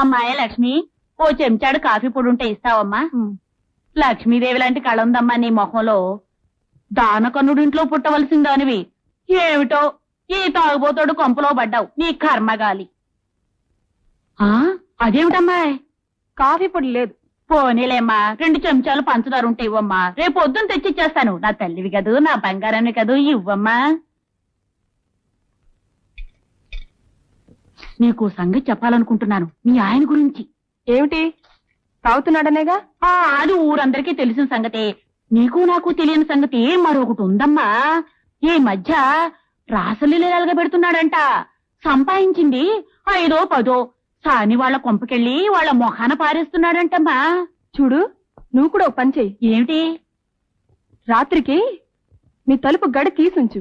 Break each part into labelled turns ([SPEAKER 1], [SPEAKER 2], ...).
[SPEAKER 1] అమ్మాయి లక్ష్మి, ఓ చెంచాడు కాఫీ పొడి ఉంటే ఇస్తావమ్మా? లక్ష్మీదేవి లాంటి కళ ఉందమ్మా నీ మొహంలో. దానకన్నుడింట్లో పుట్టవలసిందానివి ఏమిటో ఈ తాగుబోతోడు కొంపలో పడ్డావు. నీ కర్మగాలి. అదేమిటమ్మాయి? కాఫీ పొడి లేదు. పోనీలేమ్మా, 2 చెంచాలు పంచదార ఉంటే ఇవ్వమ్మా. రేపు పొద్దున్న తెచ్చిచ్చేస్తాను. నా తల్లివి కదూ, నా బంగారాన్ని కదూ, ఇవ్వమ్మా. నీకు సంగతి చెప్పాలనుకుంటున్నాను, మీ ఆయన గురించి.
[SPEAKER 2] ఏమిటి? తాగుతున్నాడనేగా?
[SPEAKER 1] అది ఊరందరికీ తెలిసిన సంగతే. నీకు నాకు తెలియని సంగతి మరొకటి ఉందమ్మా. ఈ మధ్య రాసలీలగా పెడుతున్నాడంట. సంపాదించింది 5 10 సాని వాళ్ళ కొంపకెళ్ళి వాళ్ళ మొఖాన పారేస్తున్నాడంటమ్మా.
[SPEAKER 2] చూడు, నువ్వు కూడా ఓ పని చెయ్యి.
[SPEAKER 1] ఏమిటి?
[SPEAKER 2] రాత్రికి మీ తలుపు గడి తీసుంచు.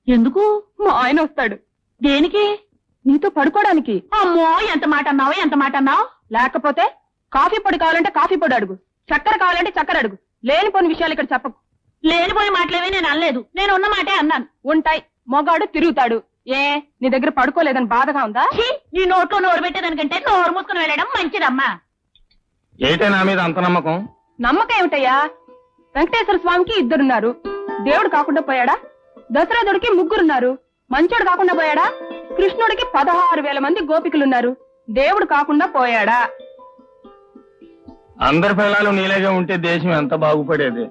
[SPEAKER 1] ఎందుకు?
[SPEAKER 2] మా ఆయన వస్తాడు.
[SPEAKER 1] దేనికి?
[SPEAKER 2] నీతో పడుకోవడానికి.
[SPEAKER 1] అమ్మో, ఎంత మాట అన్నావు, ఎంత మాట అన్నావు.
[SPEAKER 2] లేకపోతే కాఫీ పొడి కావాలంటే కాఫీ పొడి అడుగు, చక్కెర కావాలంటే చక్కెర అడుగు. లేనిపోని విషయాలు ఇక్కడ చెప్పకు.
[SPEAKER 1] లేనిపోయి మాటలేవే నేను అనలేదు. నేను ఉన్న మాటే అన్నాను.
[SPEAKER 2] ఉంటాయి, మొగాడు తిరుగుతాడు. ఏ, నీ దగ్గర పడుకోలేదని బాధగా ఉందా?
[SPEAKER 1] నీ నోట్లో నోరు పెట్టేదానికంటే నోరు మూసుకుని వెళ్ళడం మంచిదమ్మా.
[SPEAKER 3] ఏంటే నా మీద అంత నమ్మకం?
[SPEAKER 2] నమ్మకం ఏమిటయ్యా? వెంకటేశ్వర స్వామికి 2 దేవుడు కాకుండా పోయాడా? దశరథుడికి 3 మంచోడు కాకుండా పోయాడా? కృష్ణుడికి 16,000 మంది గోపికలున్నారు. దేవుడు కాకుండా పోయాడా?
[SPEAKER 3] అందరి పిల్లలు నీలేగా ఉంటే దేశం ఎంత బాగుపడేది.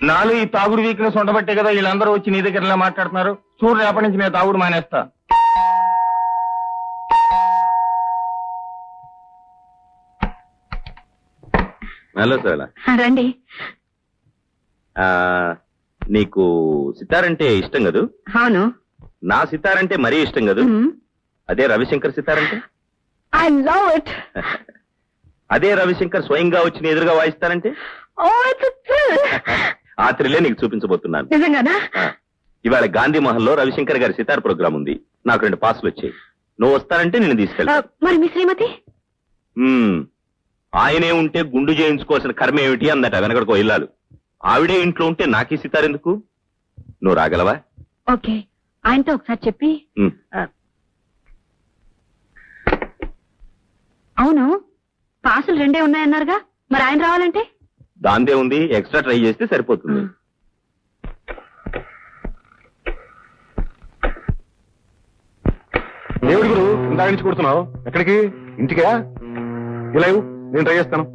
[SPEAKER 3] నాలు ఈ తాగుడు వీక్నెస్ ఉండబట్టే కదా వీళ్ళందరూ వచ్చి నీ దగ్గర ఇలా మాట్లాడుతున్నారు. చూడు, రేపటి నుంచి నేను తాగుడు మానేస్తా.
[SPEAKER 4] హలో సార్,
[SPEAKER 1] రండి.
[SPEAKER 4] నీకు సితారంటే ఇష్టం కదూ?
[SPEAKER 1] అవును.
[SPEAKER 4] నా సితారంటే మరీ ఇష్టం కదూ? అదే రవిశంకర్ సితారంటే?
[SPEAKER 1] I love it.
[SPEAKER 4] అదే రవిశంకర్ స్వయంగా వచ్చి ఎదురుగా వాయిస్తారంటే? ఆ త్రిలే నీకు చూపించబోతున్నాను.
[SPEAKER 1] నిజంగానా?
[SPEAKER 4] ఇవాళ గాంధీ మహల్ లో రవిశంకర్ గారి సితార్ ప్రోగ్రామ్ ఉంది. నాకు 2 పాసులు వచ్చాయి. నువ్వు వస్తానంటే నేను తీసుకెళ్తా.
[SPEAKER 1] మరి మీ శ్రీమతి?
[SPEAKER 4] ఆయనే ఉంటే గుండు చేయించుకోవాల్సిన కర్మ ఏమిటి అందట వెనకడికో ఇల్లాలు. ఆవిడే ఇంట్లో ఉంటే నాకీ సితార్ ఎందుకు? నువ్వు రాగలవా?
[SPEAKER 1] ఓకే, ఆయనతో ఒకసారి చెప్పి. అవును, పాసులు 2 ఉన్నాయన్నారుగా, మరి ఆయన రావాలంటే?
[SPEAKER 4] దాందే ఉంది, ఎక్స్ట్రా ట్రై చేస్తే సరిపోతుంది.
[SPEAKER 3] దేవుడి గురు, ఇందాక నుంచి కొడుతున్నావు. ఎక్కడికి? ఇంటికా? ఇలా నేను ట్రై చేస్తాను.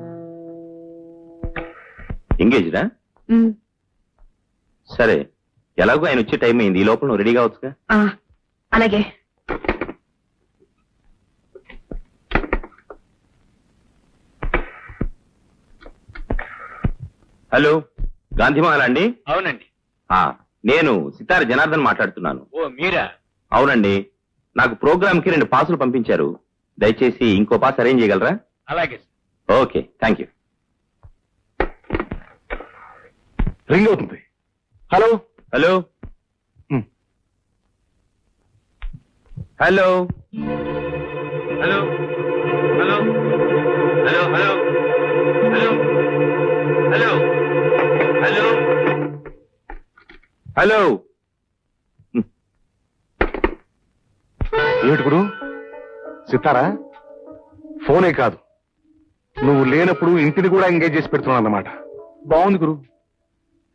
[SPEAKER 4] ఎంగేజ్డా? సరే, ఎలాగో ఆయన వచ్చే టైం అయింది. ఈ లోపల నువ్వు రెడీ కావచ్చుగా?
[SPEAKER 1] అలాగే.
[SPEAKER 4] హలో, గాంధీమహల్ అండి?
[SPEAKER 3] అవునండి.
[SPEAKER 4] నేను సితార జనార్దన్ మాట్లాడుతున్నాను.
[SPEAKER 3] ఓ మీరా?
[SPEAKER 4] అవునండి. నాకు ప్రోగ్రామ్ కి 2 పాసులు పంపించారు. దయచేసి ఇంకో పాస్ అరేంజ్ చేయగలరా?
[SPEAKER 3] అలాగే.
[SPEAKER 4] Okay, thank you.
[SPEAKER 3] రింగ్ అవుతుంది. Hello
[SPEAKER 4] hello hello hello hello hello hello hello hello hello hello.
[SPEAKER 3] ఏమిటి గురు, సితారా? ఫోనే కాదు, నువ్వు లేనప్పుడు ఇంటిని కూడా ఎంగేజ్ చేసి పెడుతున్నావు అన్నమాట. బాగుంది గురు.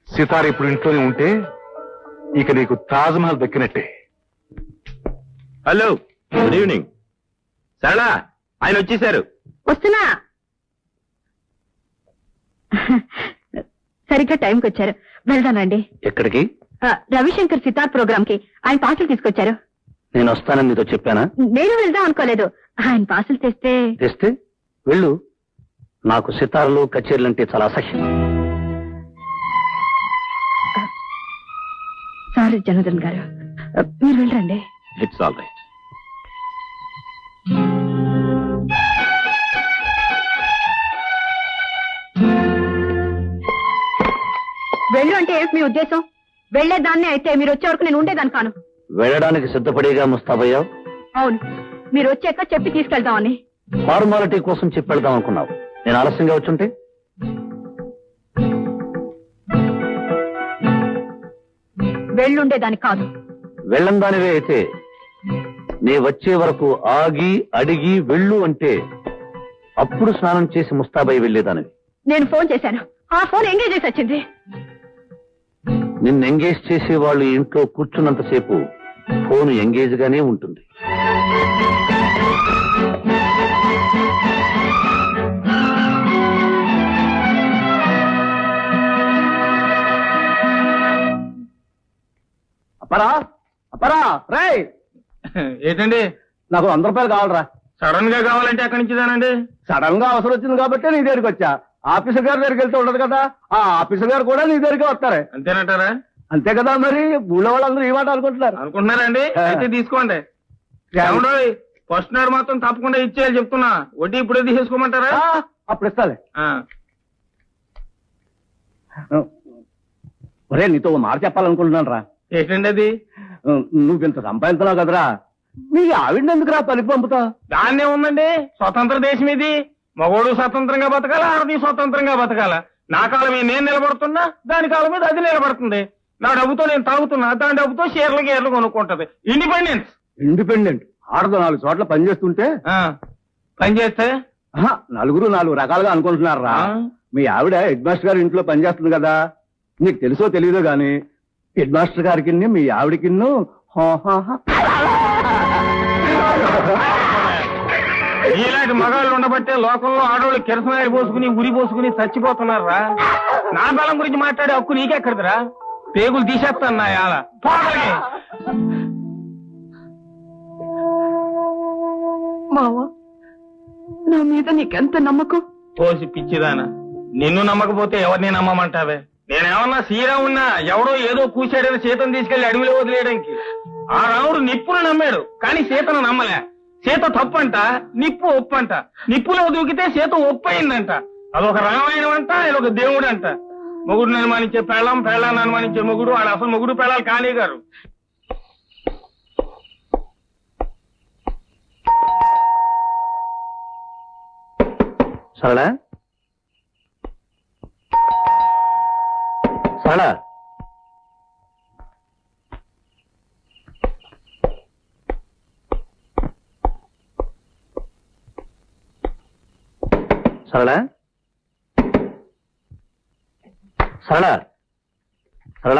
[SPEAKER 3] సితార ఇప్పుడు ఇంట్లోనే ఉంటే ఇక నీకు తాజ్మహల్ దక్కినట్టే.
[SPEAKER 4] Hello, good evening. సరళా, ఆయన వచ్చేసారు.
[SPEAKER 1] వస్తున్నా. సరిగ్గా టైంకి వచ్చారు. వెళ్దానండి.
[SPEAKER 4] ఎక్కడికి?
[SPEAKER 1] రవిశంకర్ సితార్ ప్రోగ్రామ్ కి ఆయన పాసులు తీసుకొచ్చారు.
[SPEAKER 4] నేను వస్తానని నీతో చెప్పానా?
[SPEAKER 1] నేను వెళ్దాం అనుకోలేదు. ఆయన పాసులు తెస్తే
[SPEAKER 4] వెళ్ళు. నాకు సితార్లు కచేరీలు అంటే చాలా అసహ్యం.
[SPEAKER 1] సారీ జనార్దన్ గారు, మీరు వెళ్ళండి.
[SPEAKER 4] It's all right.
[SPEAKER 1] వెళ్ళు అంటే ఏంటి మీ ఉద్దేశం? వెళ్లేదాన్ని అయితే మీరు వచ్చే వరకు నేను ఉండేదాన్ని కాను.
[SPEAKER 4] వెళ్ళడానికి సిద్ధపడేగా ముస్తాబయ్యావు?
[SPEAKER 1] అవును, మీరు వచ్చాక చెప్పి తీసుకెళ్తామని.
[SPEAKER 4] ఫార్మాలిటీ కోసం చెప్పి వెళ్దాం అనుకున్నావు. నేను ఆలస్యంగా వచ్చుంటే?
[SPEAKER 1] వెళ్ళుండేదాన్ని కాదు.
[SPEAKER 4] వెళ్ళందానివే అయితే నీ వచ్చే వరకు ఆగి అడిగి వెళ్ళు అంటే
[SPEAKER 5] అప్పుడు స్నానం చేసి ముస్తాబై వెళ్లేదానివి.
[SPEAKER 2] నేను ఫోన్ చేశాను, ఆ ఫోన్ ఎంగేజ్ చేసి వచ్చింది.
[SPEAKER 5] నిన్ను ఎంగేజ్ చేసే వాళ్ళు ఇంట్లో కూర్చున్నంతసేపు ఫోన్ ఎంగేజ్ గానే ఉంటుంది.
[SPEAKER 6] అప్పరా అప్పరా రే
[SPEAKER 3] ఏంటండి
[SPEAKER 6] నాకు 100 రూపాయలు కావాలరా.
[SPEAKER 3] సడన్ గా కావాలంటే ఎక్కడి నుంచి దానండి?
[SPEAKER 6] సడన్ గా అవసరం వచ్చింది కాబట్టి నీ దగ్గరికి వచ్చా. ఆఫీసర్ గారి దగ్గరికి వెళ్తూ ఉండదు కదా, ఆ ఆఫీసర్ గారు కూడా నీ దగ్గరికి వస్తారే.
[SPEAKER 3] అంతేనంటారా?
[SPEAKER 6] అంతే కదా, మరి ఊళ్ళో వాళ్ళందరూ ఈ మాట అనుకుంటున్నారు.
[SPEAKER 3] అనుకుంటున్నారండి? అయితే తీసుకోండి. ఏమండోయ్, ఫస్ట్ నాడు మాత్రం తప్పకుండా ఇచ్చేయాలి చెప్తున్నా. వడ్డీ ఇప్పుడే తీసేసుకోమంటారా?
[SPEAKER 6] అప్పుడు ఇస్తాలే.
[SPEAKER 3] ఆ.
[SPEAKER 6] ఒరే, నీతో ఓ మాట చెప్పాలనుకుంటున్నాను రా.
[SPEAKER 3] ఏంటండి అది?
[SPEAKER 6] నువ్వు ఇంత సంపాదించినావు కదరా, మీ ఆవిడని ఎందుకురా పలికి పంపుతావు?
[SPEAKER 3] దాన్నే ఉందండి, స్వతంత్ర దేశం ఇది. మగోడు స్వతంత్రంగా బతకాల, ఆడది స్వతంత్రంగా బతకాల. నా కాలం మీద నేను నిలబడుతున్నా, దాని కాలం మీద అది నిలబడుతుంది. నా డబ్బుతో నేను తాగుతున్నా, దాని డబ్బుతో షేర్లు గేర్లు కొనుక్కుంటది. ఇండిపెండెన్స్.
[SPEAKER 6] ఇండిపెండెంట్ ఆడదు 4 చోట్ల పని చేస్తుంటే
[SPEAKER 3] పని చేస్తే
[SPEAKER 6] నలుగురు 4 రకాలుగా అనుకుంటున్నారా. మీ ఆవిడ హెడ్ మాస్టర్ గారి ఇంట్లో పనిచేస్తుంది కదా, నీకు తెలుసో తెలియదో గాని హెడ్ మాస్టర్ గారికి మీ ఆవిడకి
[SPEAKER 3] ఇలాంటి మగాళ్ళు ఉండబట్టే లోకంలో ఆడవాళ్ళు కిరసనాయలు పోసుకుని ఉరి పోసుకుని చచ్చిపోతున్నారా. నా బలం గురించి మాట్లాడే హక్కు నీకెక్కడిదిరా? పేగులు తీసేస్తాను నా యాల.
[SPEAKER 2] మావా, నా మీద నీకెంత నమ్మకం?
[SPEAKER 3] పోసి పిచ్చిదానా, నిన్ను నమ్మకపోతే ఎవరిని నమ్మమంటావే? నేనేమన్నా శ్రీరామున్నా ఎవడో ఏదో కూసాడని సీతను తీసుకెళ్లి అడవిలో వదిలేయడానికి. ఆ రాముడు నిప్పును నమ్మాడు, కానీ సీతను నమ్మలే. సీత తప్పంట, నిప్పు ఒప్పంట. నిప్పులో దూకితే సీత ఒప్పయిందంట. అదొక రామాయణం అంట, ఇదొక దేవుడు అంట. మొగుడిని అనుమానించే పెళ్ళం, పెళ్ళాన్ని అనుమానించే మొగుడు. వాడు అసలు మొగుడు పెళ్ళాలి కానీ గారు.
[SPEAKER 5] సరళ సరళ సరళ సరళ సరళ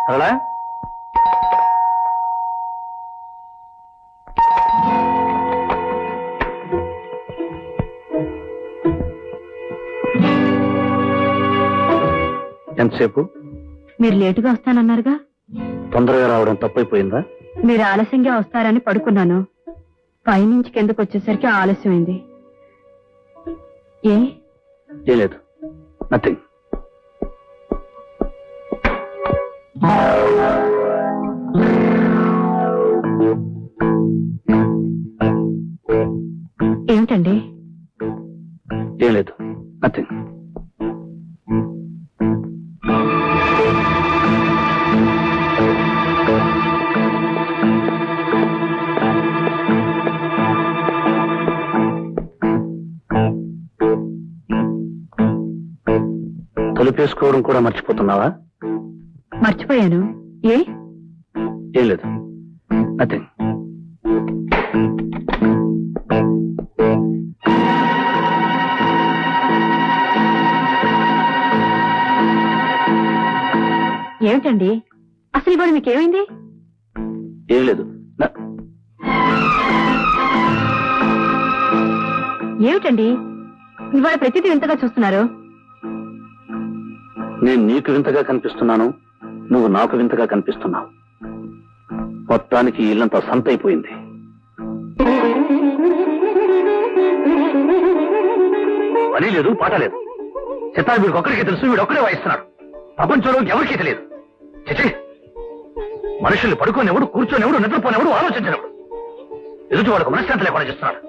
[SPEAKER 5] సరళ ఎంతసేపు?
[SPEAKER 2] మీరు లేటుగా వస్తానన్నారుగా.
[SPEAKER 5] తొందరగా రావడం తప్పైపోయిందా?
[SPEAKER 2] మీరు ఆలస్యంగా వస్తారని పడుకున్నాను. పైనుంచి కిందకు వచ్చేసరికి ఆలస్యమైంది.
[SPEAKER 5] ఏం లేదు, నథింగ్.
[SPEAKER 2] ఏమిటండి?
[SPEAKER 5] ఏం లేదు, నథింగ్. తలుపేసుకోవడం కూడా మర్చిపోతున్నావా?
[SPEAKER 2] మర్చిపోయాను. ఏ?
[SPEAKER 5] ఏం లేదు, నథింగ్.
[SPEAKER 2] ఏమిటండి అసలు ఇవాళ మీకేమైంది?
[SPEAKER 5] ఏం లేదు.
[SPEAKER 2] ఏమిటండి ఇవాళ ప్రతిదీ వింతగా చూస్తున్నారు?
[SPEAKER 5] నేను నీకు వింతగా కనిపిస్తున్నాను, నువ్వు నాకు వింతగా కనిపిస్తున్నావు. మొత్తానికి ఇల్లంతా సంతైపోయింది. పని లేదు, పాట లేదు. చిత్తాలు వీడికి ఒక్కడికే తెలుసు, వీడు ఒక్కడే వాయిస్తున్నాడు. ప్రపంచంలో ఎవరికీ తెలియదు. చిచి, మనుషుల్ని పడుకోనివ్వడు, కూర్చోనివ్వడు, నిద్రపోనివ్వడు, ఆలోచించనివ్వడు. ఎదుటి వాడికి మనశ్శాంతి లేకుండా చేస్తున్నాడు.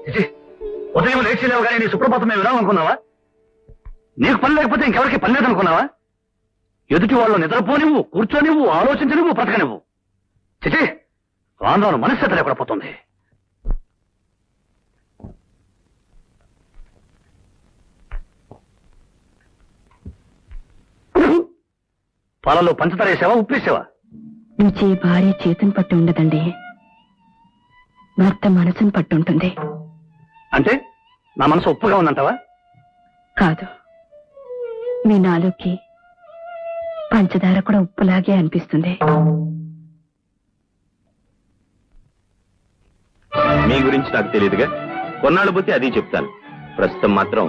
[SPEAKER 5] చిచి, ఉదయం లేచి లేవగానే నీ సుప్రభాతం మేము వినాలనుకున్నావా? నీకు పని లేకపోతే ఇంకెవరికి పని లేదనుకున్నావా? ఎదుటి వాళ్ళు నిద్రపోనివ్వు, కూర్చోనివ్వు, ఆలోచించనివ్వు, బ్రతకనివ్వు. చిచి, రాను మనశ్శత లేకుండా పోతుంది. పాలలో పంచదార వేసావా, ఉప్పేసావా?
[SPEAKER 2] రుచి భార్య చేతిని పట్టి ఉండదండి, భర్త మనసుని పట్టుంటుంది.
[SPEAKER 5] అంటే నా మనసు ఉప్పుగా ఉందంటావా?
[SPEAKER 2] కాదు, మీ నాలుగుకి పంచదార కూడా ఉప్పులాగే అనిపిస్తుంది.
[SPEAKER 4] మీ గురించి నాకు తెలియదుగా, కొన్నాళ్ళు పోతే అది చెప్తాను. ప్రస్తుతం మాత్రం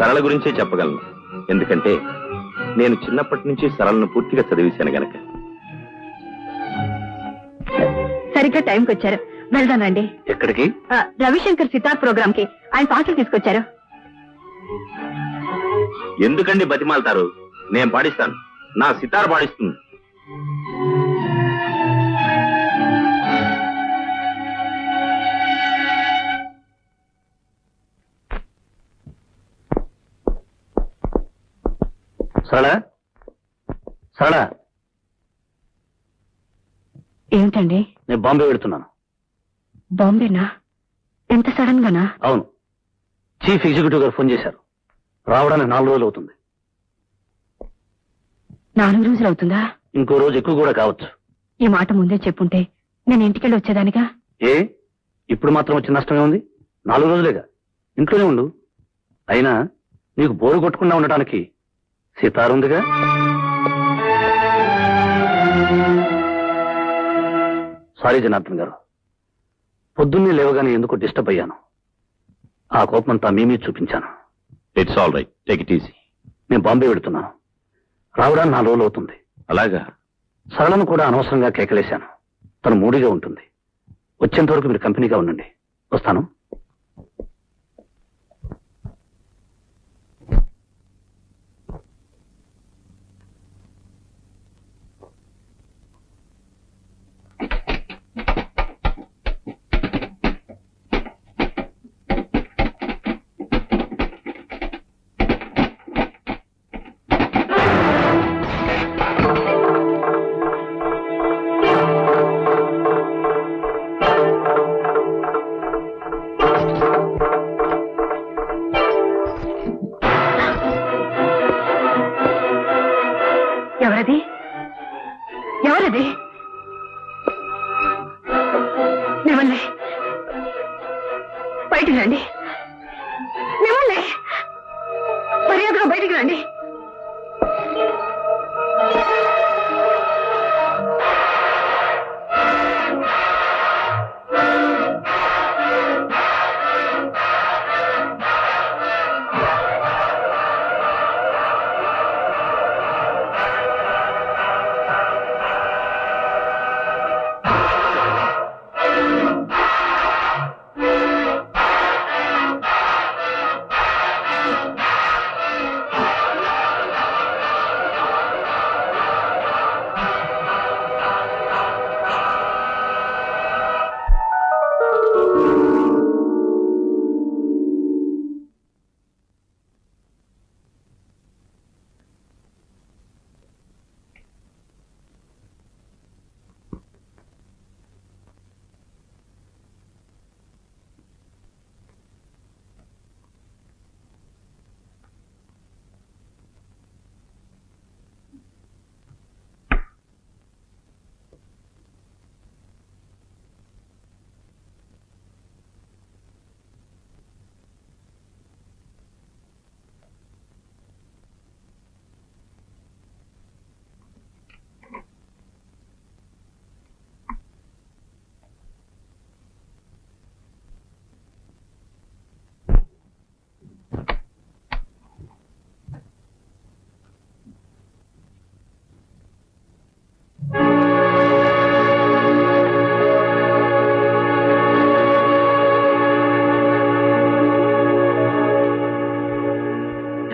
[SPEAKER 4] సరళ గురించే చెప్పగలను. ఎందుకంటే నేను చిన్నప్పటి నుంచి సరళను పూర్తిగా చదివేశాను గనక.
[SPEAKER 2] సరిగ్గా టైంకి వచ్చారు, వెళ్దానండి.
[SPEAKER 5] ఎక్కడికి?
[SPEAKER 2] రవిశంకర్ సితార్ ప్రోగ్రామ్ కి ఆయన పాటలు తీసుకొచ్చారు.
[SPEAKER 4] ఎందుకండి బతిమాలతారు? నేను పాడిస్తాను, నా సితార్ పాడిస్తుంది.
[SPEAKER 5] సరళ, సరళ,
[SPEAKER 2] ఏమిటండి?
[SPEAKER 5] నేను బాంబే వెళుతున్నాను.
[SPEAKER 2] బాంబేనా? ఎంత సడన్ గానా?
[SPEAKER 5] అవును, చీఫ్ ఎగ్జిక్యూటివ్ గారు ఫోన్ చేశారు. రావడానికి 4 రోజులు అవుతుంది.
[SPEAKER 2] 4 రోజులు అవుతుందా?
[SPEAKER 5] ఇంకో రోజు ఎక్కువ కూడా కావచ్చు.
[SPEAKER 2] ఈ మాట ముందే చెప్పుంటే నేను ఇంటికెళ్ళి వచ్చేదానిగా.
[SPEAKER 5] ఏ, ఇప్పుడు మాత్రం వచ్చిన నష్టమే ఉంది? 4 రోజులేగా, ఇంట్లోనే ఉండు. అయినా నీకు బోరు కొట్టకుండా ఉండటానికి సితారుందిగా. సారీ జనార్దన్ గారు, పొద్దున్నే లేవగానే ఎందుకు డిస్టర్బ్ అయ్యాను. ఆ కోపమంతా మీ మీద చూపించాను.
[SPEAKER 4] It's all right, take it easy.
[SPEAKER 5] నేను బాంబే వెళుతున్నాను. రావడానికి 4 రోజులు అవుతుంది.
[SPEAKER 4] అలాగా?
[SPEAKER 5] సరళను కూడా అనవసరంగా కేకలేశాను. తను మూడిగా ఉంటుంది. వచ్చేంత వరకు మీరు కంపెనీగా ఉండండి. వస్తాను.
[SPEAKER 2] ఎవరది? ఎవరది? మిమ్మల్ని బయటికి రండి. మిమ్మల్ని మర్యాదగా బయటికి రండి.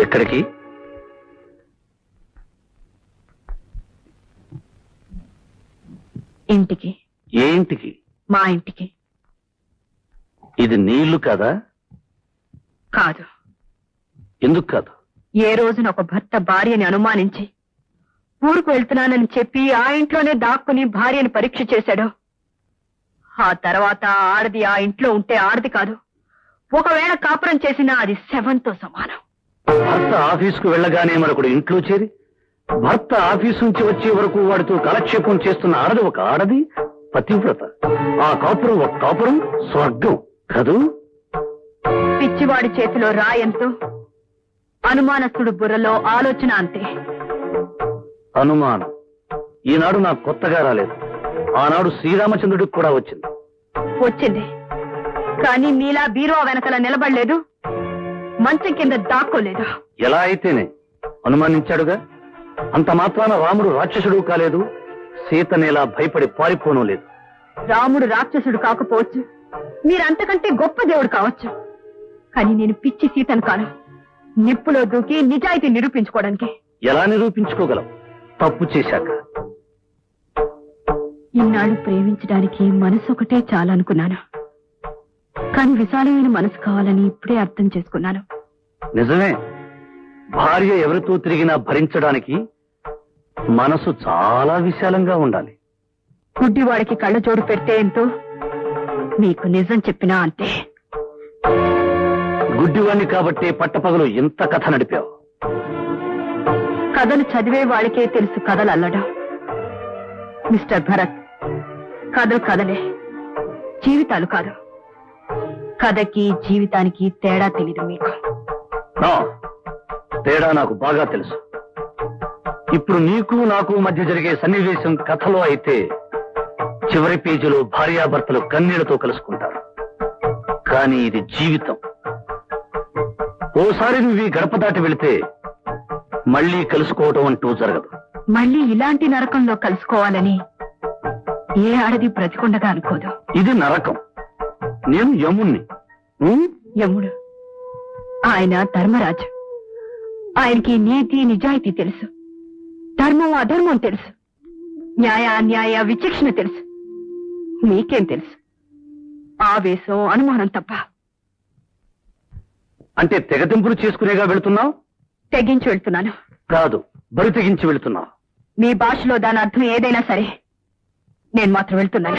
[SPEAKER 5] ఎక్కడికి?
[SPEAKER 1] ఇంటికి.
[SPEAKER 5] ఏ ఇంటికి?
[SPEAKER 1] మా ఇంటికి.
[SPEAKER 5] ఇది నీళ్లు కాదా?
[SPEAKER 1] కాదు.
[SPEAKER 5] ఎందుకు కాదు?
[SPEAKER 1] ఏ రోజున ఒక భర్త భార్యని అనుమానించి ఊరుకు వెళ్తున్నానని చెప్పి ఆ ఇంట్లోనే దాక్కుని భార్యని పరీక్ష చేశాడో, ఆ తర్వాత ఆడది ఆ ఇంట్లో ఉంటే ఆడది కాదు, ఒకవేళ కాపురం చేసినా అది శవంతో సమానం.
[SPEAKER 5] భర్త ఆఫీసుకు వెళ్ళగానే మరొకడు ఇంట్లో చేరి భర్త ఆఫీసు నుంచి వచ్చే వరకు వాడితో కాలక్షేపం చేస్తున్న ఆడది ఒక ఆడది, పతివ్రత. ఆ కాపురం ఒక కాపురం, స్వర్గం కదూ?
[SPEAKER 1] పిచ్చివాడి చేతిలో రాయంతో అనుమానస్తుడు బుర్రలో ఆలోచన అంతే.
[SPEAKER 5] అనుమానం ఈనాడు నాకు కొత్తగా రాలేదు. ఆనాడు శ్రీరామచంద్రుడికి కూడా వచ్చింది.
[SPEAKER 1] వచ్చింది, కానీ నీలా బీరువా వెనకల నిలబడలేదు, మంచం కింద దాక్కోలేదు.
[SPEAKER 5] ఎలా అయితేనే అనుమానించాడుగా. అంత మాత్రాన రాముడు రాక్షసుడు కాలేదు, సీతనేలా భయపడి పారిపోను లేదు.
[SPEAKER 1] రాముడు రాక్షసుడు కాకపోవచ్చు, మీరంతకంటే గొప్ప దేవుడు కావచ్చు, కానీ నేను పిచ్చి సీతను కాను. నిప్పులో దూకి నిజాయితీ నిరూపించుకోవడానికి.
[SPEAKER 5] ఎలా నిరూపించుకోగలం తప్పు చేశాక?
[SPEAKER 1] ఇన్నాళ్ళు ప్రేమించడానికి మనసు ఒకటే చాలనుకున్నాను, కానీ విశాలమైన మనసు కావాలని ఇప్పుడే అర్థం చేసుకున్నాను.
[SPEAKER 5] నిజమే, భార్య ఎవరితో తిరిగినా భరించడానికి మనసు చాలా విశాలంగా ఉండాలి.
[SPEAKER 1] గుడ్డివాడికి కళ్ళజోడు పెడితే ఎంతో, మీకు నిజం చెప్పినా అంతే.
[SPEAKER 5] గుడ్డివాణ్ణి కాబట్టే పట్టపగలు ఇంత కథ నడిపావు.
[SPEAKER 1] కథలు చదివే వాళ్ళకే తెలుసు కథలు అల్లడం. మిస్టర్ భరత్, కథలు కథలే, జీవితాలు కాదు. కథకి జీవితానికి తేడా తెలీదు మీకు.
[SPEAKER 5] నా తేడా నాకు బాగా తెలుసు. ఇప్పుడు నీకు నాకు మధ్య జరిగే సన్నివేశం కథలో అయితే చివరి పేజీలో భార్యాభర్తలు కన్నీళ్లతో కలుసుకుంటారు. కానీ ఇది జీవితం. ఓసారి నువ్వు ఈ గడప దాటి వెళితే మళ్ళీ కలుసుకోవటం అంటూ జరగదు.
[SPEAKER 1] మళ్ళీ ఇలాంటి నరకంలో కలుసుకోవాలని ఏ ఆడది బ్రతికుండగా అనుకోదు.
[SPEAKER 5] ఇది నరకం. నేను యముణ్ణి.
[SPEAKER 1] యముడు ఆయన ధర్మరాజు. ఆయనకి నీతి నిజాయితీ తెలుసు, ధర్మం అధర్మం తెలుసు, న్యాయ అన్యాయ విచక్షణ తెలుసు. మీకేం తెలుసు? ఆవేశం అనుమానం తప్ప.
[SPEAKER 5] అంటే తెగతింపులు చేసుకునేగా వెళుతున్నావు?
[SPEAKER 1] తెగించి వెళ్తున్నాను.
[SPEAKER 5] కాదు, బరి తెగించి వెళుతున్నావు.
[SPEAKER 1] మీ భాషలో దాని అర్థం ఏదైనా సరే, నేను మాత్రం వెళ్తున్నాను.